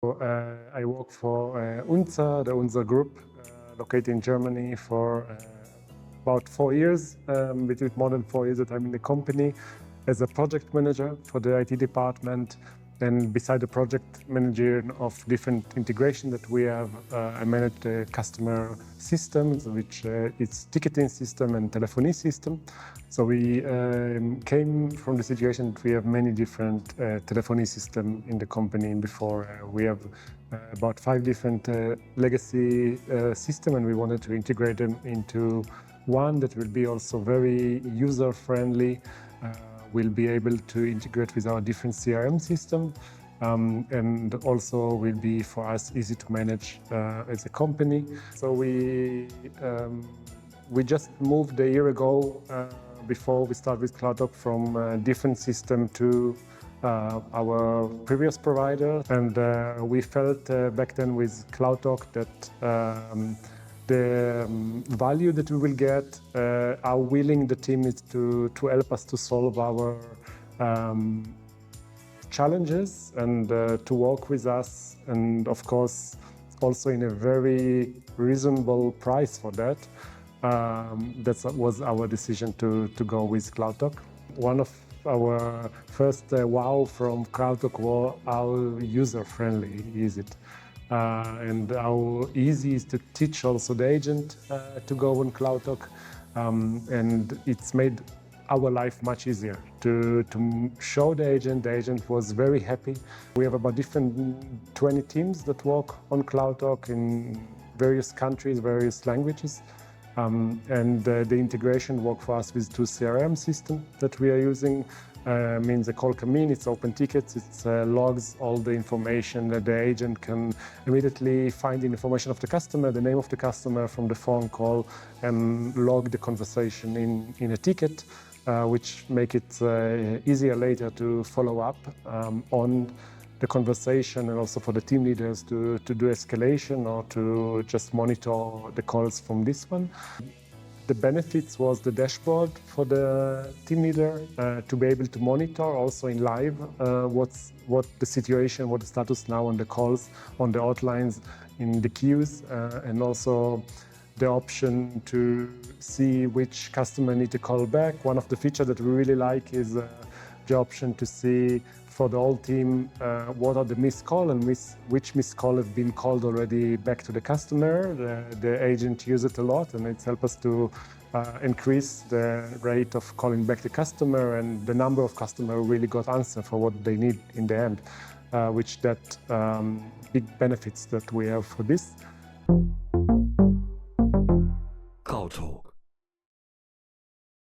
I work for Unzer, the Unzer group, located in Germany for about 4 years, between more than 4 years that I'm in the company as a project manager for the IT department. And beside the project manager of different integration that we have, I manage the customer systems, which is ticketing system and telephony system. So we came from the situation that we have many different telephony systems in the company. Before we have about 5 different legacy systems, and we wanted to integrate them into one that will be also very user-friendly. We'll be able to integrate with our different CRM system, and also will be for us easy to manage as a company. So we just moved a year ago before we start with CloudTalk from a different system to our previous provider, and we felt back then with CloudTalk that the value that we will get, how willing the team is to help us to solve our challenges and to work with us, and of course also in a very reasonable price for that. That was our decision to go with CloudTalk. One of our first wow from CloudTalk was how user-friendly is it. And how easy it is to teach also the agent to go on CloudTalk, and it's made our life much easier to show the agent. The agent was very happy. We have about 20 teams that work on CloudTalk in various countries, various languages. And the integration worked for us with 2 CRM systems that we are using. Means a call come in, it's open tickets, it logs all the information that the agent can immediately find the information of the customer, the name of the customer from the phone call, and log the conversation in a ticket, which make it easier later to follow up on the conversation, and also for the team leaders to do escalation or to just monitor the calls from this one. The benefits was the dashboard for the team leader to be able to monitor also in live what the situation, what the status now on the calls, on the hotlines, in the queues, and also the option to see which customer need to call back. One of the features that we really like is the option to see for the whole team what are the missed calls and which missed call have been called already back to the customer. The agent uses it a lot, and it's helped us to increase the rate of calling back the customer and the number of customers who really got answer for what they need in the end, which that big benefits that we have for this. CloudTalk.